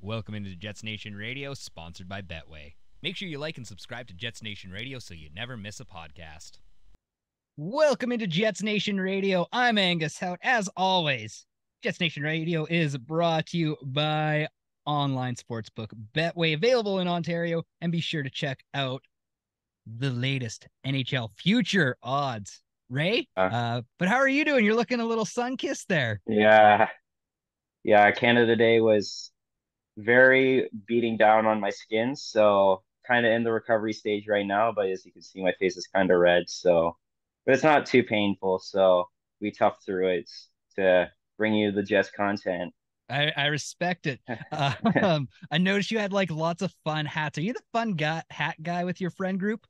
Welcome into Jets Nation Radio, sponsored by Betway. Make sure you like and subscribe to Jets Nation Radio so you never miss a podcast. Welcome into Jets Nation Radio. I'm Angus Hout. As always, Jets Nation Radio is brought to you by online sportsbook Betway, available in Ontario, and be sure to check out the latest NHL future odds. Ray, but how are you doing? You're looking a little sun-kissed there. Yeah, Canada Day was very beating down on my skin, so kind of in the recovery stage right now, but as you can see, my face is kind of red, but it's not too painful, so we toughed through it to bring you the Jets content. I respect it. I noticed you had like lots of fun hats. Are you the fun hat guy with your friend group?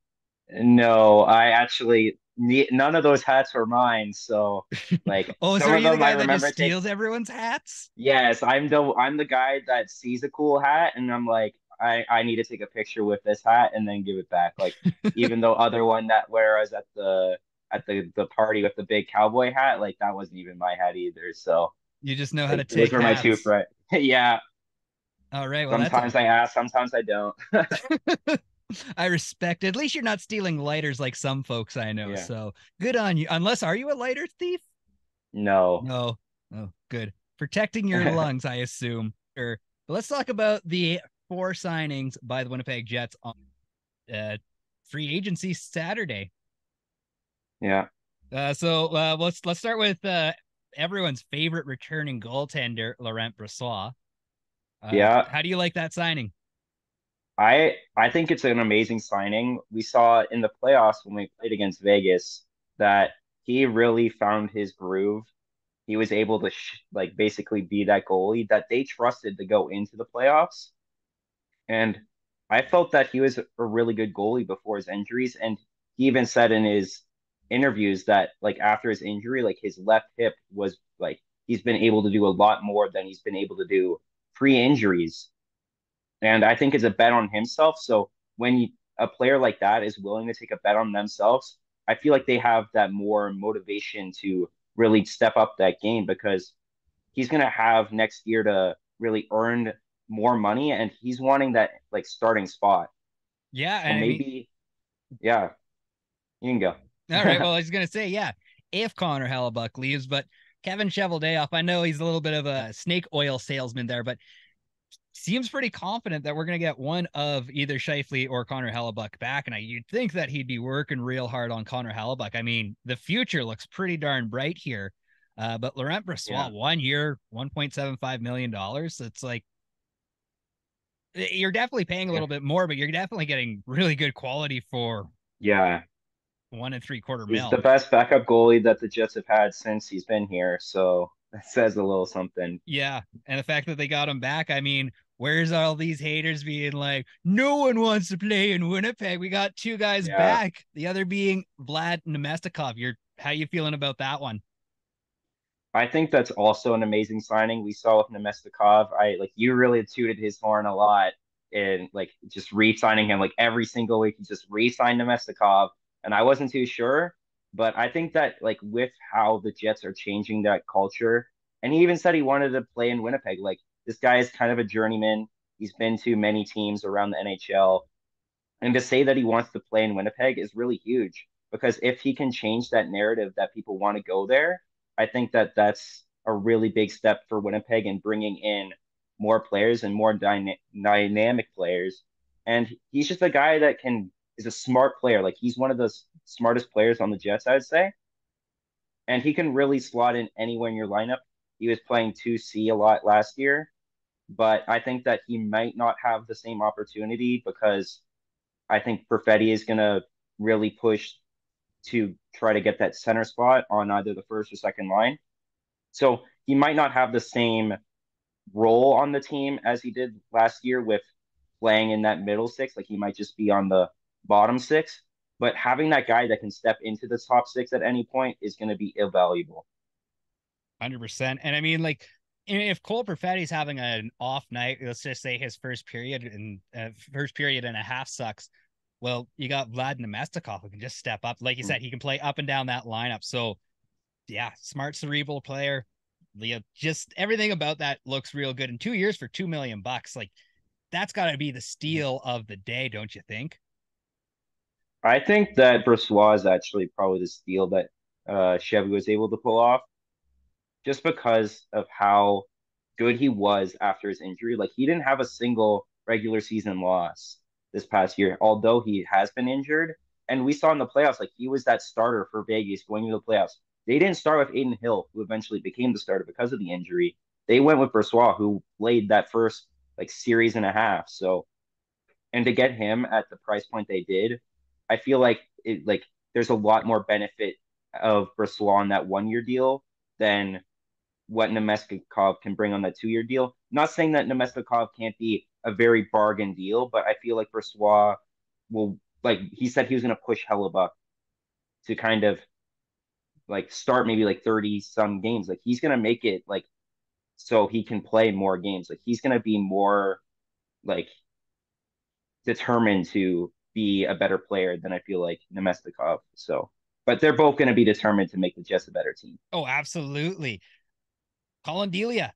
No, I actually none of those hats were mine, so like Oh, so some are of you the them I guy that just remember taking. steals everyone's hats? Yes, I'm the guy that sees a cool hat and I'm like, I need to take a picture with this hat and then give it back. Like even though other one that where I was at the party with the big cowboy hat, like that wasn't even my hat either. So You just know how to like those take were my two hats. friends. Yeah, All right, well that's a sometimes I ask, sometimes I don't. I respect it. At least you're not stealing lighters like some folks I know. Yeah. So good on you. Unless, are you a lighter thief? No. No. Oh, good. Protecting your lungs, I assume. Sure. But let's talk about the 4 signings by the Winnipeg Jets on free agency Saturday. Yeah. Let's start with everyone's favorite returning goaltender, Laurent Brossoit. Yeah. How do you like that signing? I think it's an amazing signing. We saw in the playoffs when we played against Vegas that he really found his groove. He was able to like basically be that goalie that they trusted to go into the playoffs. And I felt that he was a really good goalie before his injuries. And he even said in his interviews that like after his injury, like his left hip was like he's been able to do a lot more than he's been able to do pre-injuries. And I think it's a bet on himself. So when a player like that is willing to take a bet on themselves, I feel like they have that more motivation to really step up that game because he's going to have next year to really earn more money and he's wanting that like starting spot. Yeah, So and I mean, maybe, yeah, you can go. all right. Well, I was gonna say, yeah, if Connor Hellebuyck leaves, but Kevin Cheveldayoff, I know he's a little bit of a snake oil salesman there, but seems pretty confident that we're gonna get one of either Schiefele or Connor Hellebuyck back. And you'd think that he'd be working real hard on Connor Hellebuyck. I mean, the future looks pretty darn bright here. But Laurent Yeah. Brossoit, 1 year, $1.75 million. It's like you're definitely paying a Yeah. little bit more, but you're definitely getting really good quality for Yeah. 1 3/4 He's the mil. best backup goalie that the Jets have had since he's been here. So that says a little something. Yeah. And the fact that they got him back, I mean, where's all these haters being like, no one wants to play in Winnipeg? We got 2 guys Yeah. back. The other being Vlad Namestnikov. How you feeling about that one? I think that's also an amazing signing. We saw with Namestnikov. I like you really tooted his horn a lot in like just re-signing him like every single week. He just re-signed Namestnikov, and I wasn't too sure, but I think that like with how the Jets are changing that culture, and he even said he wanted to play in Winnipeg. Like this guy is kind of a journeyman. He's been to many teams around the NHL, and to say that he wants to play in Winnipeg is really huge because if he can change that narrative that people want to go there, I think that that's a really big step for Winnipeg and bringing in more players and more dynamic players. And he's just a guy that is a smart player. Like he's one of the smartest players on the Jets, I'd say. And he can really slot in anywhere in your lineup. He was playing 2C a lot last year, but I think that he might not have the same opportunity because I think Perfetti is going to really push to try to get that center spot on either the first or second line. So he might not have the same role on the team as he did last year with playing in that middle six. Like he might just be on the bottom six. But having that guy that can step into the top six at any point is going to be invaluable. 100%. And I mean, like, if Cole Perfetti's having an off night, let's just say his first period and a half sucks. Well, you got Vlad Namestnikov who can just step up. Like you said, he can play up and down that lineup. So, yeah, smart cerebral player. just everything about that looks real good. In 2 years for $2 million, like that's got to be the steal of the day, don't you think? I think that Brossoit is actually probably the steal that Chevy was able to pull off, just because of how good he was after his injury. Like he didn't have a single regular season loss this past year, although he has been injured. And we saw in the playoffs, like he was that starter for Vegas going into the playoffs. They didn't start with Aiden Hill, who eventually became the starter because of the injury. They went with Brossoit, who played that first like series and a half. So, and to get him at the price point they did, I feel like there's a lot more benefit of Brossoit on that 1 year deal than what Namestnikov can bring on that 2 year deal. Not saying that Namestnikov can't be a very bargain deal, but I feel like Brossoit will, like he said, he was going to push Hellebuyck to kind of like start maybe like 30 some games. Like he's going to make it like so he can play more games. Like he's going to be more like determined to be a better player than I feel like Namestnikov. So, but they're both going to be determined to make the Jets a better team. Oh, absolutely. Collin Delia,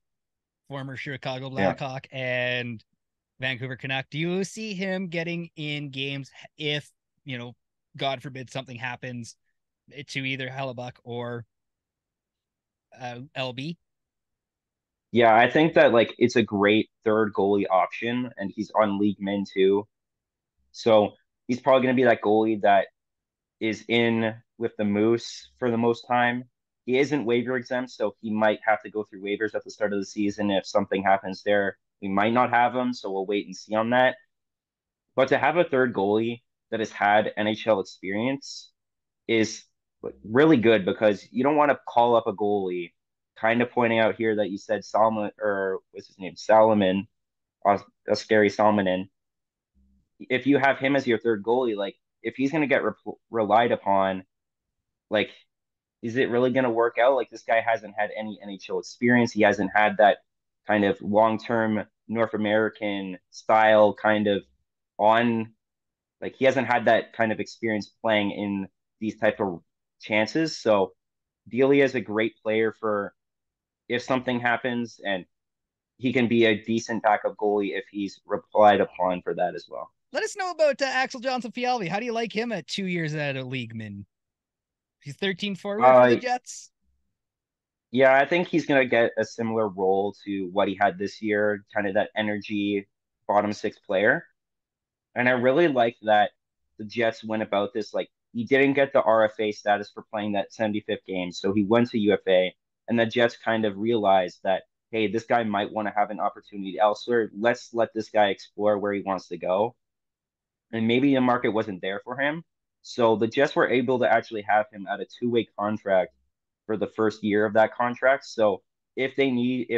former Chicago Yeah. Blackhawk and Vancouver Canuck. Do you see him getting in games if, God forbid something happens to either Hellebuyck or LB? Yeah, I think that like it's a great third goalie option, and he's on league min too. So he's probably going to be that goalie that is in with the Moose for the most time. He isn't waiver exempt, so he might have to go through waivers at the start of the season. If something happens there, we might not have him, so we'll wait and see on that. But to have a third goalie that has had NHL experience is really good, because you don't want to call up a goalie. Kind of pointing out here that you said Solomon, or what's his name, Salomon, a scary Salmonin. If you have him as your third goalie, like if he's going to get relied upon, like is it really going to work out? Like this guy hasn't had any NHL experience. He hasn't had that kind of long-term North American style kind of on, like he hasn't had that kind of experience playing in these type of chances. So Delia is a great player for if something happens, and he can be a decent backup goalie if he's relied upon for that as well. Let us know about Axel Jonsson-Fjallby. How do you like him at 2 years at a league min? He's 13 forward for the Uh, Jets. yeah, I think he's gonna get a similar role to what he had this year, kind of that energy bottom six player. And I really like that the Jets went about this. Like he didn't get the RFA status for playing that 75th game, so he went to UFA, and the Jets kind of realized that, hey, this guy might want to have an opportunity elsewhere. Let's let this guy explore where he wants to go. And maybe the market wasn't there for him. So the Jets were able to actually have him at a two-way contract for the first year of that contract. So if they need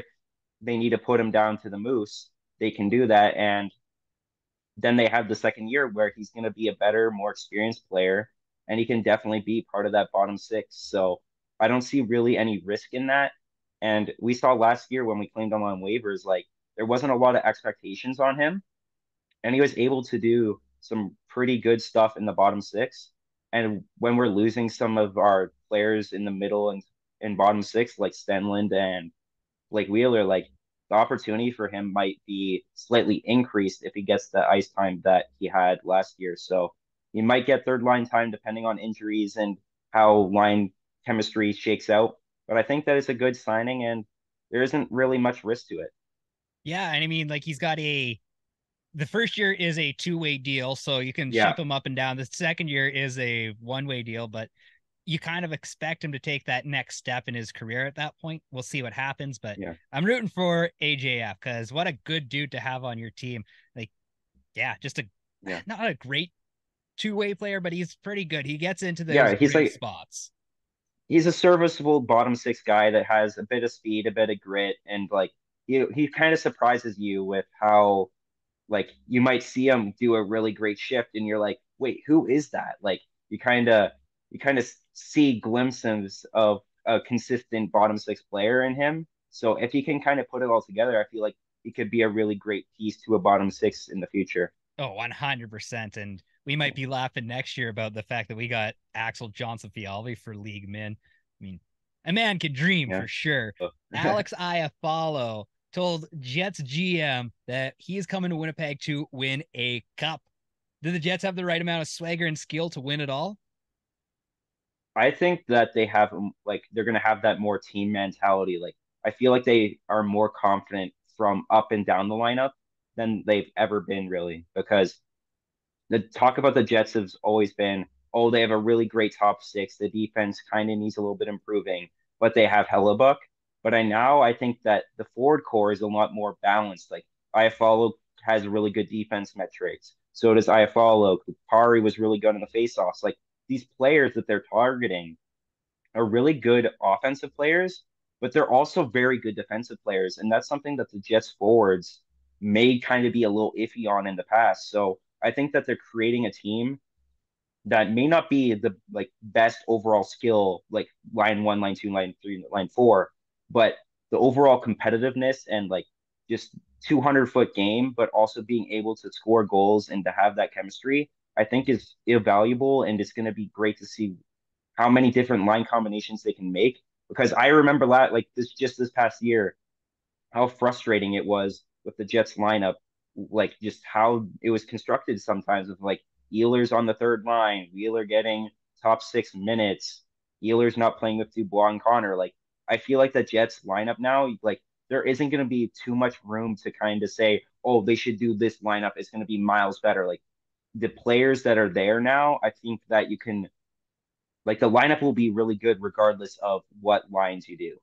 to put him down to the Moose, they can do that. And then they have the second year where he's going to be a better, more experienced player, and he can definitely be part of that bottom six. So I don't see really any risk in that. And we saw last year when we claimed him on waivers, like there wasn't a lot of expectations on him, and he was able to do some pretty good stuff in the bottom six. And when we're losing some of our players in the middle and in bottom six, like Stenlund and Blake Wheeler, like the opportunity for him might be slightly increased if he gets the ice time that he had last year. So he might get third line time depending on injuries and how line chemistry shakes out. But I think that it's a good signing, and there isn't really much risk to it. Yeah, and I mean, like the first year is a two-way deal, so you can Yeah. ship him up and down. The second year is a one-way deal, but you kind of expect him to take that next step in his career at that point. We'll see what happens, but Yeah. I'm rooting for AJF because what a good dude to have on your team. Like, yeah, just a Yeah. not a great two-way player, but he's pretty good. He gets into those Yeah. great spots. He's a serviceable bottom six guy that has a bit of speed, a bit of grit, and like he kind of surprises you with how like you might see him do a really great shift, and you're like, wait, who is that? Like you kind of see glimpses of a consistent bottom six player in him. So if he can kind of put it all together, I feel like he could be a really great piece to a bottom six in the future. Oh, 100%. And we might be laughing next year about the fact that we got Axel Jonsson-Fjallby for league min. I mean, A man can dream Yeah. for sure. Alex Iafallo told Jets GM that he is coming to Winnipeg to win a cup. Do the Jets have the right amount of swagger and skill to win it all? I think that they have like they're gonna have that more team mentality. Like I feel like they are more confident from up and down the lineup than they've ever been really because the talk about the Jets has always been, oh, they have a really great top six. The defense kind of needs a little bit improving, but they have Hellebuyck. But I think that the forward core is a lot more balanced. Like Iafallo has really good defense metrics. So does Iafallo. Kupari was really good in the faceoffs. Like these players that they're targeting are really good offensive players, but they're also very good defensive players. And that's something that the Jets forwards may kind of be a little iffy on in the past. So I think that they're creating a team that may not be the like best overall skill, like line one, line two, line three, line four, but the overall competitiveness and like just 200-foot game, but also being able to score goals and to have that chemistry, I think is invaluable. And it's going to be great to see how many different line combinations they can make. Because I remember like this past year, how frustrating it was with the Jets lineup, like just how it was constructed sometimes with like Ehlers on the third line, Wheeler getting top 6 minutes, Ehlers not playing with Dubois and Connor. Like I feel like the Jets lineup now, like there isn't going to be too much room to kind of say, oh, they should do this lineup. It's going to be miles better. Like the players that are there now, I think that you can like the lineup will be really good regardless of what lines you do.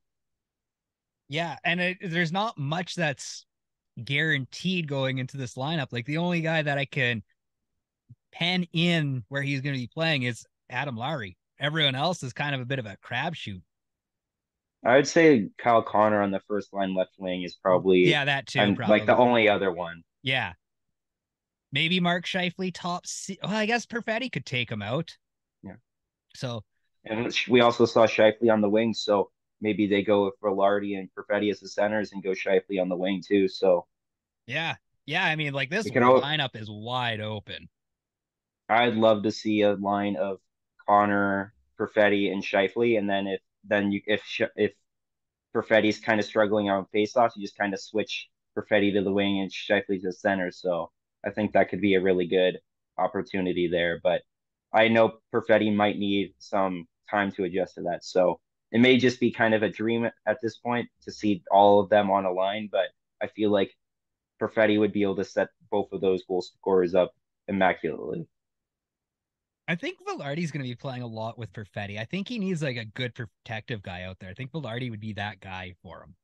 Yeah, and there's not much that's guaranteed going into this lineup. Like the only guy that I can pen in where he's going to be playing is Adam Lowry. Everyone else is kind of a bit of a crapshoot. I would say Kyle Connor on the first line left wing is probably Yeah, that too, and like the probably. only other one. Yeah, maybe Mark Scheifele top. Well, I guess Perfetti could take him out. Yeah. So And we also saw Schiefele on the wing, so maybe they go with Velarde and Perfetti as the centers and go Schiefele on the wing too. So yeah, yeah. I mean, like this we can. lineup is wide open. I'd love to see a line of Connor, Perfetti, and Schiefele, and then if Perfetti's kind of struggling on faceoffs, you just kind of switch Perfetti to the wing and Shifley to the center. So I think that could be a really good opportunity there. But I know Perfetti might need some time to adjust to that. So it may just be kind of a dream at this point to see all of them on a line. But I feel like Perfetti would be able to set both of those goal scorers up immaculately. I think Velarde's going to be playing a lot with Perfetti. I think he needs like a good protective guy out there. I think Velarde would be that guy for him.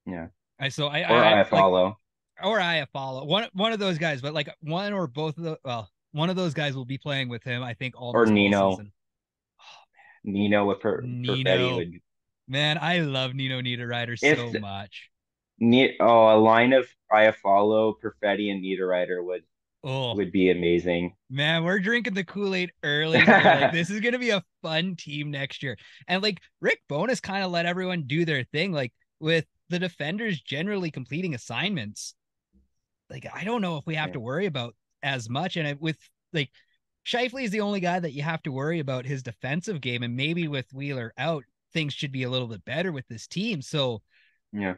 Yeah. So Or I I like, follow. or I follow one of those guys, but like one or both of the one of those guys will be playing with him. I think Or almost all Nino. season. Oh Nino with man, Perfetti Nino, would man, I love Nino Niederreiter if so much. A line of Iafallo, Perfetti, and Niederreiter Oh would be amazing. man, we're drinking the Kool-Aid early here. Like this is gonna be a fun team next year. And like Rick Bowness kind of let everyone do their thing, like with the defenders generally completing assignments. Like I don't know if we have Yeah, to worry about as much. And with like Shifley is the only guy that you have to worry about his defensive game, and maybe with Wheeler out, things should be a little bit better with this team. So yeah,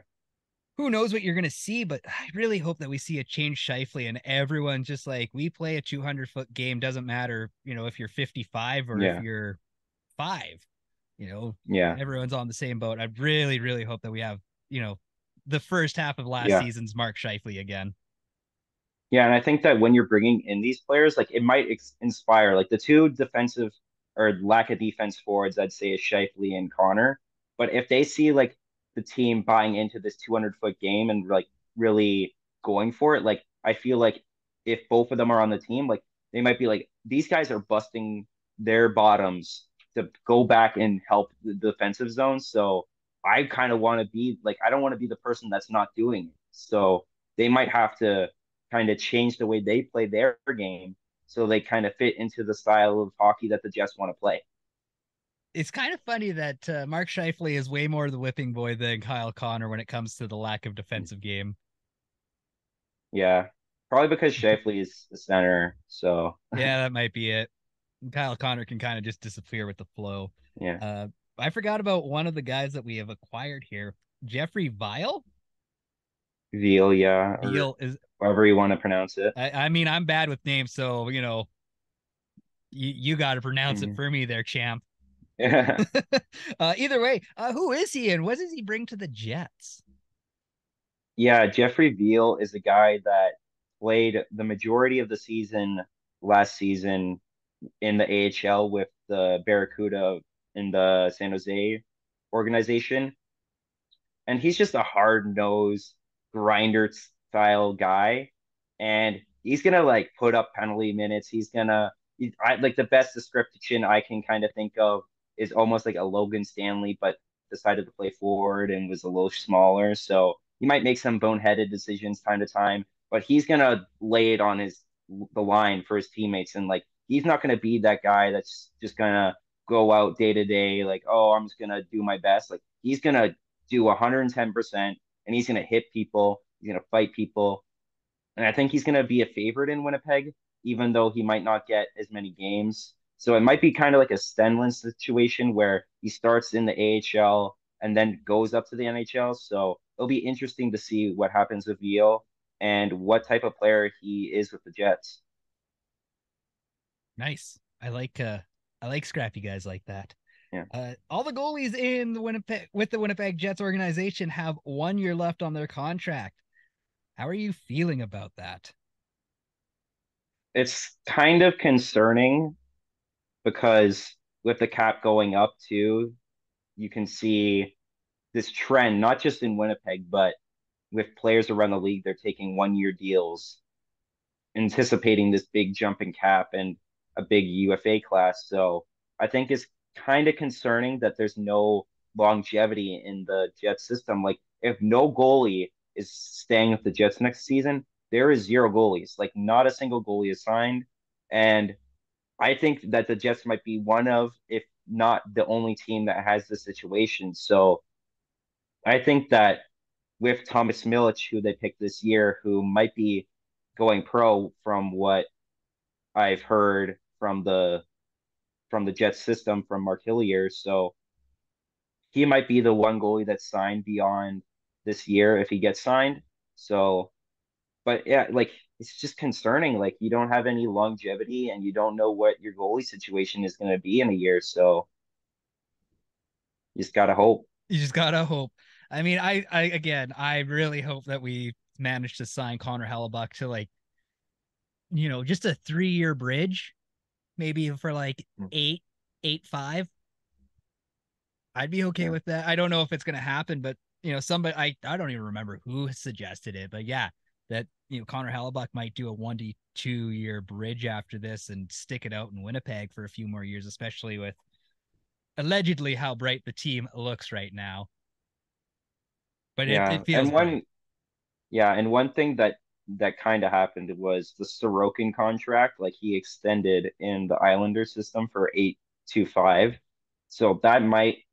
who knows what you're going to see, but I really hope that we see a change Shifley and everyone just like we play a 200-foot game. Doesn't matter, if you're 55 or if yeah, you're 5, you know, yeah, everyone's on the same boat. I really, really hope that we have, the first half of last yeah. season's Mark Shifley again. Yeah, and I think that when you're bringing in these players, like it might inspire like the two defensive or lack of defense forwards, I'd say is Shifley and Connor. But if they see like the team buying into this 200-foot game and like really going for it, like I feel like if both of them are on the team, like they might be like these guys are busting their bottoms to go back and help the defensive zone. So I kind of want to be like I don't want to be the person that's not doing it. So they might have to kind of change the way they play their game so they kind of fit into the style of hockey that the Jets want to play. It's kind of funny that Mark Shifley is way more the whipping boy than Kyle Connor when it comes to the lack of defensive game. Yeah, probably because Shifley is the center. So Yeah, that might be it. Kyle Connor can kind of just disappear with the flow. yeah, I forgot about one of the guys that we have acquired here. Jeffrey Vial? Velia, or Veal is however you want to pronounce it. I mean, I'm bad with names, so you got to pronounce it Mhm. for me there, champ. Yeah. Either way, who is he and what does he bring to the Jets? Yeah, Jeffrey Veal is a guy that played the majority of the season last season in the AHL with the Barracuda in the San Jose organization. And he's just a hard-nosed grinder style guy. And he's gonna like put up penalty minutes. Like the best description I can kind of think of is almost like a Logan Stanley, but decided to play forward and was a little smaller. So he might make some boneheaded decisions time to time, but he's gonna lay it on the line for his teammates. And like he's not gonna be that guy that's just gonna go out day to day, like, oh, I'm just gonna do my best. Like he's gonna do 110%, and he's gonna hit people, he's gonna fight people. And I think he's going to be a favorite in Winnipeg, even though he might not get as many games. So it might be kind of like a Stenlund situation where he starts in the AHL and then goes up to the NHL. So it'll be interesting to see what happens with Veal and what type of player he is with the Jets. Nice. I like scrappy guys like that. Yeah. All the goalies in the Winnipeg with the Winnipeg Jets organization have 1 year left on their contract. How are you feeling about that? It's kind of concerning because with the cap going up too, you can see this trend, not just in Winnipeg, but with players around the league. They're taking 1 year deals, anticipating this big jump in cap and a big UFA class. So I think it's kind of concerning that there's no longevity in the Jets system. Like if no goalie is staying with the Jets next season, there is zero goalies. Like not a single goalie is signed. And I think that the Jets might be one of, if not the only team that has this situation. So I think that with Thomas Milic, who they picked this year, who might be going pro from what I've heard from the Jets system from Mark Hillier. So he might be the one goalie that's signed beyond this year if he gets signed. So, but yeah, like it's just concerning. Like you don't have any longevity and you don't know what your goalie situation is going to be in a year. So you just gotta hope. You just gotta hope. I mean, I again, I really hope that we manage to sign Connor Hellebuyck to like, just a 3 year bridge, maybe for like eight, five. I'd be okay Yeah. with that. I don't know if it's gonna happen, but somebody I don't even remember who suggested it, but yeah, that Connor Hellebuyck might do a 1 to 2 year bridge after this and stick it out in Winnipeg for a few more years, especially with allegedly how bright the team looks right now. But it Yeah. feels bright. And one thing that kind of happened was the Sorokin contract. Like he extended in the Islander system for 8-5. So that might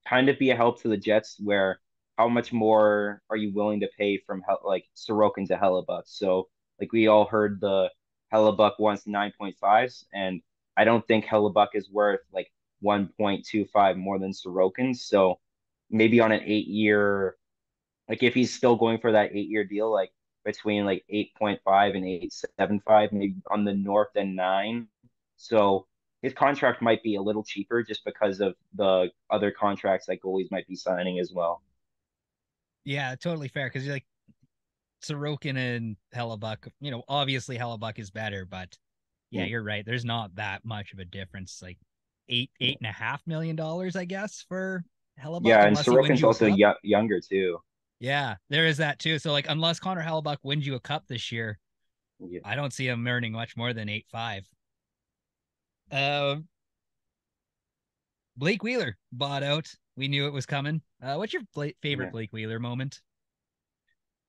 kind of be a help to the Jets where how much more are you willing to pay from like Sorokin to Hellebuyck? So like we all heard the Hellebuyck wants 9.5s, and I don't think Hellebuyck is worth like 1.25 more than Sorokin. So maybe on an 8 year, like if he's still going for that 8 year deal, like between like 8.5 and 8.75, maybe on the north and nine. So his contract might be a little cheaper just because of the other contracts that goalies might be signing as well. Yeah, totally fair because you're like Sorokin and Hellebuck. Obviously Hellebuck is better, but yeah, Yeah, you're right. There's not that much of a difference. Like $8.5 million, I guess, for Hellebuck, yeah, and unless he wins Sorokin's you a also cup. younger too. Yeah, there is that too. So like, unless Connor Hellebuck wins you a cup this year, Yeah, I don't see him earning much more than 8.5. Uh, Blake Wheeler bought out. We knew it was coming. What's your favorite yeah. Blake Wheeler moment?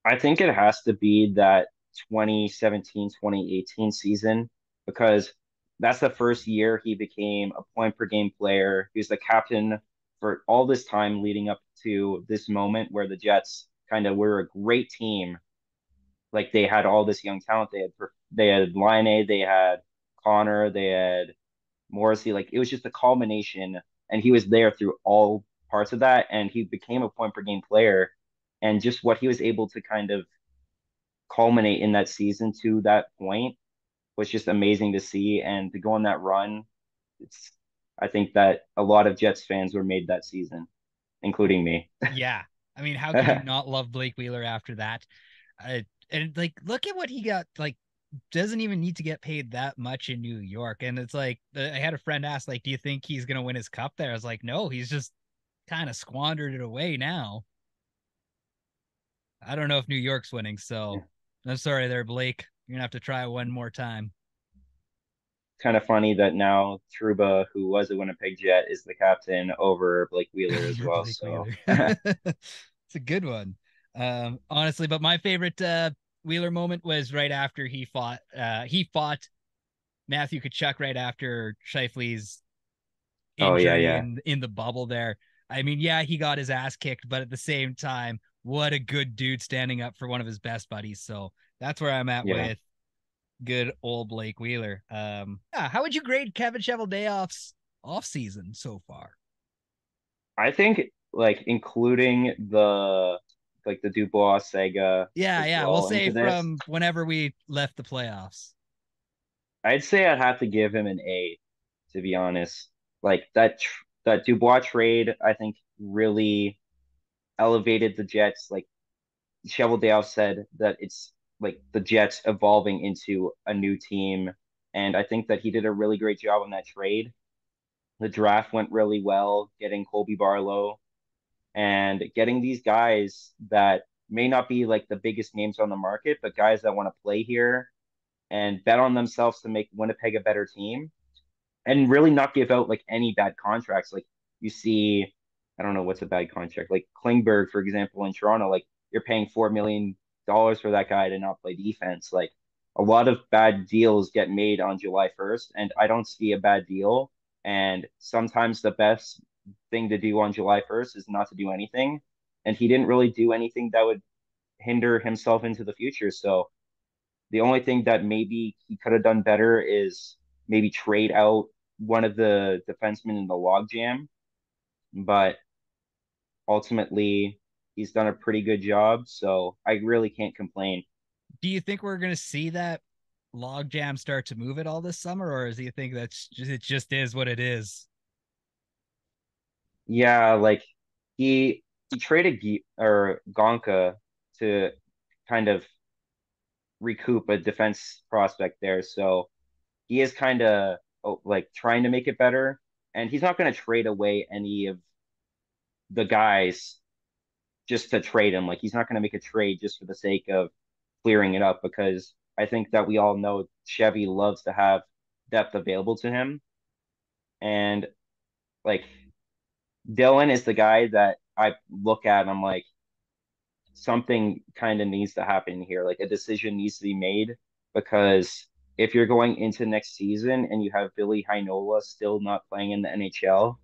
I think it has to be that 2017-2018 season because that's the first year he became a point per game player. He was the captain for all this time leading up to this moment where the Jets kind of were a great team. Like they had all this young talent. They had Line, they had Connor, they had Morrissey. Like it was just a culmination and he was there through all parts of that, and he became a point per game player, and just what he was able to kind of culminate in that season to that point was just amazing to see, and to go on that run, it's I think that a lot of Jets fans were made that season, including me. Yeah. I mean, how could you not love Blake Wheeler after that? And like, look at what he got. Like, doesn't even need to get paid that much in New York. And it's like, I had a friend ask, like, do you think he's gonna win his cup there? I was like, no, he's just kind of squandered it away now. I don't know if New York's winning, so I'm sorry there, Blake. You're gonna have to try one more time. Kind of funny that now Truba, who was a Winnipeg Jet, is the captain over Blake Wheeler as Over well. Blake So Wheeler. It's a good one. Honestly, but my favorite Wheeler moment was right after he fought Matthew Tkachuk right after Scheifele's oh yeah, injury yeah, in the bubble there. I mean, yeah, he got his ass kicked, but at the same time, what a good dude standing up for one of his best buddies. So that's where I'm at yeah. with good old Blake Wheeler. Yeah, how would you grade Kevin Cheveldayoff's off season so far? I think like including the Dubois Sega Yeah, as yeah. We'll well say into this, from whenever we left the playoffs. I'd say I'd have to give him an A, to be honest. Like that Dubois trade, I think really elevated the Jets. Like Cheveldayoff said that it's like the Jets evolving into a new team, and I think that he did a really great job on that trade. The draft went really well, getting Colby Barlow and getting these guys that may not be like the biggest names on the market, but guys that want to play here and bet on themselves to make Winnipeg a better team and really not give out like any bad contracts. Like you see, I don't know what's a bad contract, like Klingberg, for example, in Toronto, like you're paying $4 million for that guy to not play defense. Like a lot of bad deals get made on July 1st, and I don't see a bad deal. And sometimes the best thing to do on July 1st is not to do anything. And he didn't really do anything that would hinder himself into the future. So the only thing that maybe he could have done better is maybe trade out one of the defensemen in the logjam. But ultimately, he's done a pretty good job. So I really can't complain. Do you think we're going to see that logjam start to move it all this summer, or do you think it just is what it is? Yeah, like he traded or Gonka to kind of recoup a defense prospect there. So he is kind of like trying to make it better. And he's not going to trade away any of the guys just to trade him. Like he's not going to make a trade just for the sake of clearing it up because I think that we all know Chevy loves to have depth available to him. And like Dylan is the guy that I look at and I'm like, something kind of needs to happen here. Like a decision needs to be made because if you're going into next season and you have Billy Heinola still not playing in the NHL,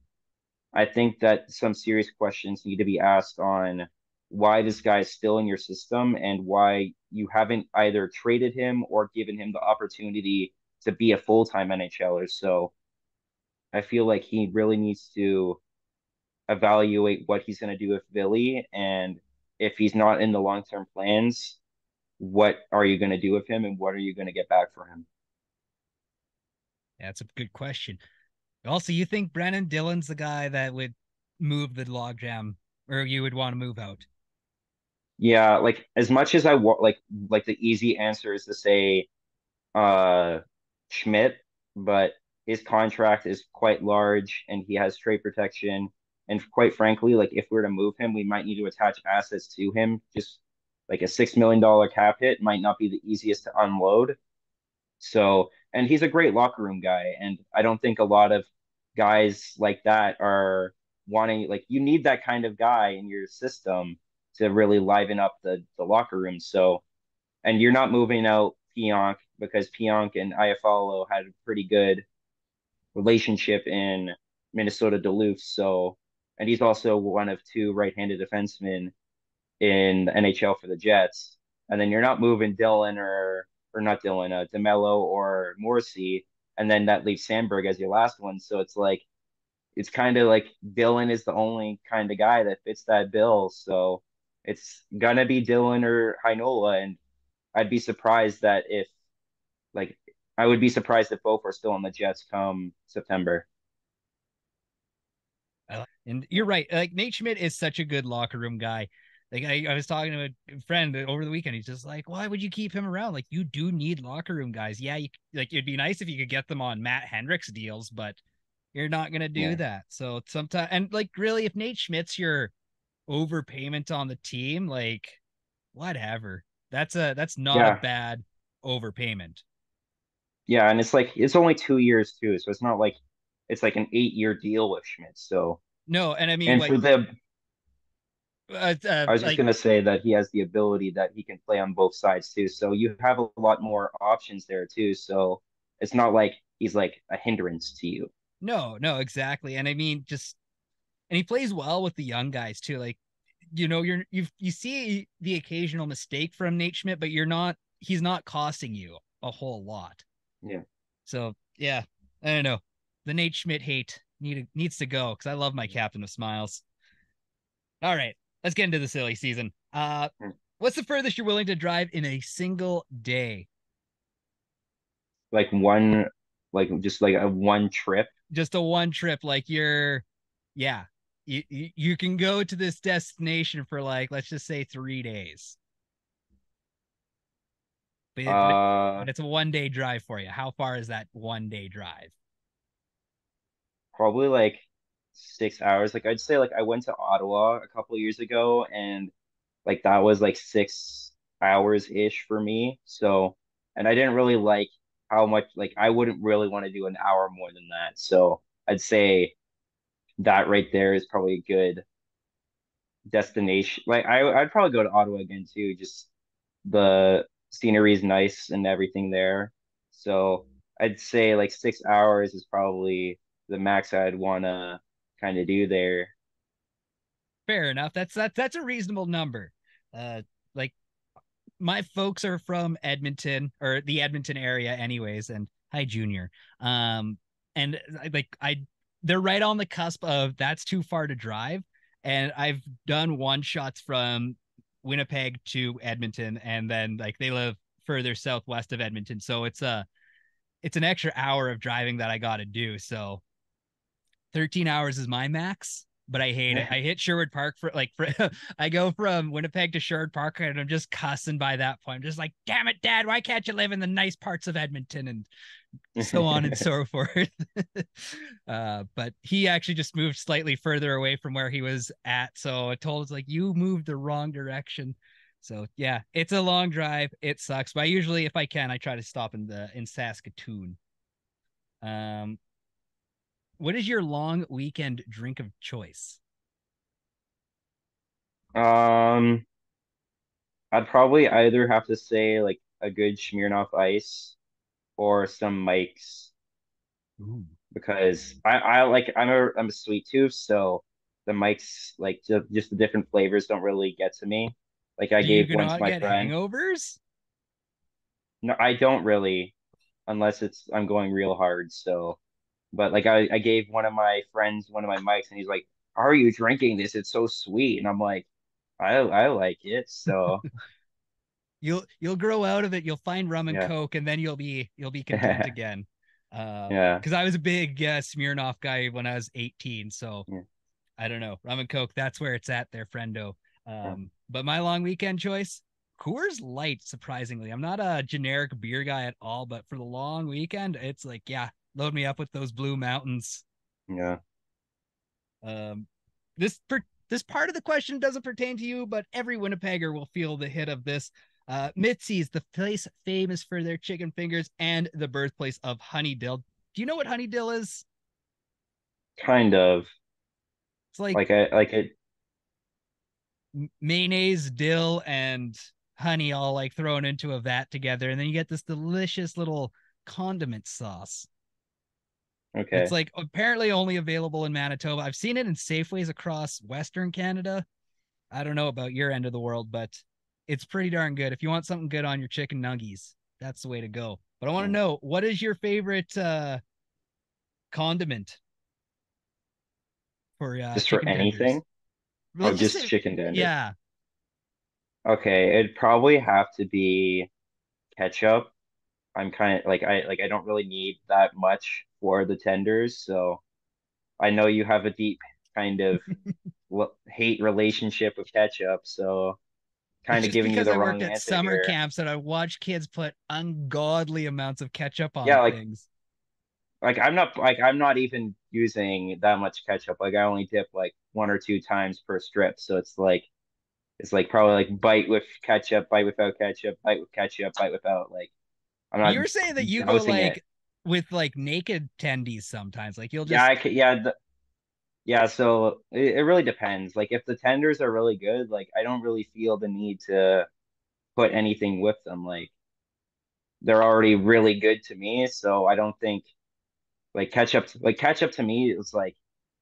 I think that some serious questions need to be asked on why this guy is still in your system and why you haven't either traded him or given him the opportunity to be a full-time NHLer. So I feel like he really needs to evaluate what he's going to do with Billy and if he's not in the long-term plans, what are you going to do with him and what are you going to get back for him? That's a good question. Also, you think Brandon Dillon's the guy that would move the logjam, or you would want to move out? Yeah, like as much as I want, like the easy answer is to say uh Schmidt, but his contract is quite large and he has trade protection. And quite frankly, like if we were to move him, we might need to attach assets to him. Just like a $6 million cap hit might not be the easiest to unload. So, and he's a great locker room guy. And I don't think a lot of guys like that are wanting, like, you need that kind of guy in your system to really liven up the locker room. So, and you're not moving out Pionk because Pionk and Iafallo had a pretty good relationship in Minnesota Duluth. So, and he's also one of two right-handed defensemen in the NHL for the Jets. And then you're not moving Dylan or not Dylan, DeMello or Morrissey, and then that leaves Sandberg as your last one. So it's like it's kind of like Dylan is the only kind of guy that fits that bill. So it's gonna be Dylan or Heinola, and I'd be surprised that if like I would be surprised if both are still on the Jets come September. And you're right. Like Nate Schmidt is such a good locker room guy. Like I was talking to a friend over the weekend. He's just like, why would you keep him around? Like you do need locker room guys. Yeah, you like it'd be nice if you could get them on Matt Hendricks deals, but you're not gonna do Yeah, that. So sometimes and like really, if Nate Schmidt's your overpayment on the team, like whatever. That's not a yeah, bad overpayment. yeah, and it's like it's only 2 years too, so it's not like it's like an 8 year deal with Schmidt. So No, and I mean and like for the I was just like gonna say that he has the ability that he can play on both sides too. So you have a lot more options there too. So it's not like he's like a hindrance to you. no, exactly. And I mean just and he plays well with the young guys too. Like, you see the occasional mistake from Nate Schmidt, but he's not costing you a whole lot. Yeah. So yeah, I don't know. The Nate Schmidt hate needs to go because I love my captain of smiles. All right, let's get into the silly season. What's the furthest you're willing to drive in a single day? Like one, like just like a one trip. Just a one trip, like yeah, you can go to this destination for like let's just say 3 days. But Uh, it's a 1 day drive for you. How far is that 1 day drive? Probably like 6 hours. Like I'd say like I went to Ottawa a couple of years ago and like that was like 6 hours ish for me. So, and I didn't really like how much like I wouldn't really want to do an hour more than that. So I'd say that right there is probably a good destination. Like I'd probably go to Ottawa again too. Just the scenery is nice and everything there. So I'd say like 6 hours is probably the max I'd wanna kind of do there. Fair enough. That's a reasonable number. Like my folks are from Edmonton or the Edmonton area, anyways. And hi, Junior. And like they're right on the cusp of that's too far to drive. And I've done one shots from Winnipeg to Edmonton, and then like they live further southwest of Edmonton, so it's an extra hour of driving that I got to do. So 13 hours is my max, but I hate it. I hit Sherwood Park I go from Winnipeg to Sherwood Park and I'm just cussing by that point. I'm just like, damn it, Dad, why can't you live in the nice parts of Edmonton and so on and so forth. But he actually just moved slightly further away from where he was at. So I told us like, you moved the wrong direction. So yeah, it's a long drive. It sucks. But I usually, if I can, I try to stop in Saskatoon. Um, what is your long weekend drink of choice? Um, I'd probably either have to say like a good Smirnoff Ice or some Mike's Ooh. because I like I'm a sweet tooth, so the Mike's like just the different flavors don't really get to me. Like I Do you gave one to not my get friend. hangovers? No, I don't really unless it's I'm going real hard. So, but like I gave one of my friends one of my mics, and he's like, "Are you drinking this? It's so sweet." And I'm like, I like it. So You'll grow out of it. You'll find rum and yeah, coke, and then you'll be content again. yeah, Because I was a big Smirnoff guy when I was 18, so yeah. I don't know, rum and coke. That's where it's at, there, friendo. But my long weekend choice, Coors Light. Surprisingly, I'm not a generic beer guy at all, but for the long weekend, it's like yeah, load me up with those Blue Mountains. Yeah. Um, this part of the question doesn't pertain to you, but every Winnipegger will feel the hit of this. Mitzy is the place famous for their chicken fingers and the birthplace of honey dill. Do you know what honey dill is? Kind of It's like like a mayonnaise, dill, and honey all like thrown into a vat together, and then you get this delicious little condiment sauce. It's okay. like apparently only available in Manitoba. I've seen it in Safeways across Western Canada. I don't know about your end of the world, but it's pretty darn good. If you want something good on your chicken nuggies, that's the way to go. But I want to Mm. know what is your favorite condiment? for Just for chicken tenders. anything? Oh, just chicken tenders. Yeah. Okay, it'd probably have to be ketchup. I'm kind of like I don't really need that much for the tenders, so I know you have a deep kind of hate relationship with ketchup, so It's kind of just giving you because the I worked wrong at answer summer here. camps and I watched kids put ungodly amounts of ketchup on Yeah, things. I'm not even using that much ketchup. Like I only dip like one or two times per strip, so it's like probably like bite with ketchup, bite without ketchup, bite with ketchup, bite without. Like I'm But not you were saying that you go dousing it. like with like naked tendies sometimes. Like you'll Yeah, just yeah. So it really depends. Like if the tenders are really good, like I don't really feel the need to put anything with them. Like they're already really good to me, so I don't think like ketchup to me is like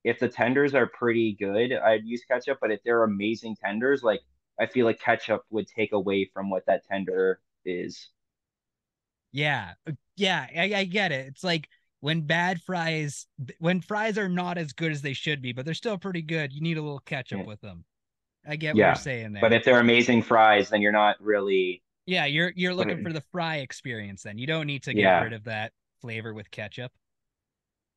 if the tenders are pretty good, I'd use ketchup, but if they're amazing tenders, like I feel like ketchup would take away from what that tender is. yeah. Yeah, I get it. It's like when fries are not as good as they should be, but they're still pretty good, you need a little ketchup Yeah. with them. I get what you're Yeah. saying But there. if they're amazing fries, then you're not really Yeah, you're but looking it, for the fry experience then. You don't need to get yeah. rid of that flavor with ketchup.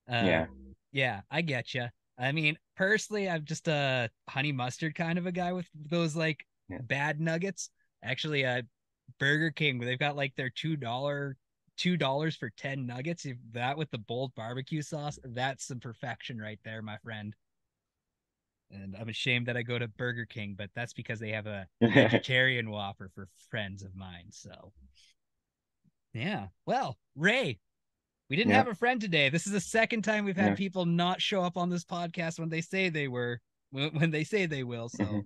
Uh Yeah. yeah, I get you. I mean, personally, I'm just a honey mustard kind of a guy with those like Yeah. bad nuggets. Actually, Burger King, they've got like their $2 for 10 nuggets. If that with the bold barbecue sauce, that's some perfection right there, my friend. And I'm ashamed that I go to Burger King, but that's because they have a vegetarian Whopper for friends of mine. So yeah. Well, Ray, we didn't Yeah. have a friend today. This is the second time we've had Yeah. people not show up on this podcast when they say they will. So Hmm.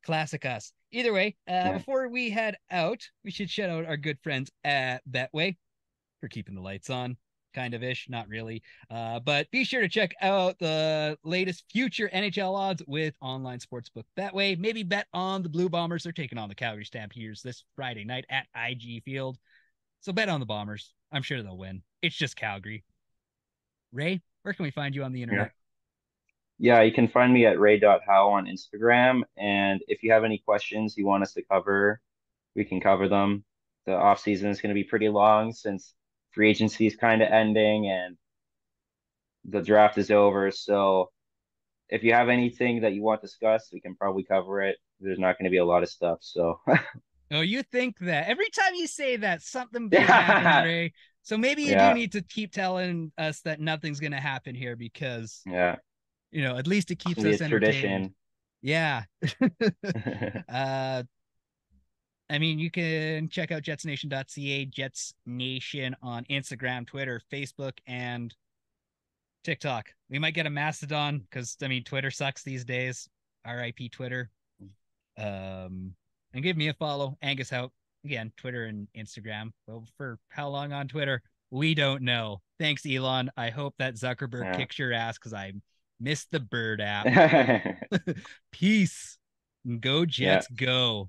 classic us. Either way, Yeah. before we head out, we should shout out our good friends at Betway for keeping the lights on. Kind of ish, not really. But be sure to check out the latest future NHL odds with online sportsbook Betway. Maybe bet on the Blue Bombers. They're taking on the Calgary Stampeders this Friday night at IG Field. So bet on the Bombers. I'm sure they'll win. It's just Calgary. Ray, where can we find you on the Yeah. internet? Yeah, you can find me at ray.howe on Instagram. And if you have any questions you want us to cover, we can cover them. The off season is going to be pretty long since free agency is kind of ending and the draft is over. So if you have anything that you want discussed, we can probably cover it. There's not going to be a lot of stuff. So Oh, you think that every time you say that something big happens, yeah, Ray. So maybe you do yeah, need to keep telling us that nothing's going to happen here because, yeah. at least it It's keeps gonna be a us entertained. tradition. Yeah. uh, I mean, you can check out jetsnation.ca, Jets Nation on Instagram, Twitter, Facebook, and TikTok. We might get a Mastodon because, I mean, Twitter sucks these days. RIP Twitter. And give me a follow, Angus Hout. Again, Twitter and Instagram. Well, for how long on Twitter? We don't know. Thanks, Elon. I hope that Zuckerberg Yeah. kicks your ass because I missed the Bird app. Peace. Go Yeah. Jets, go.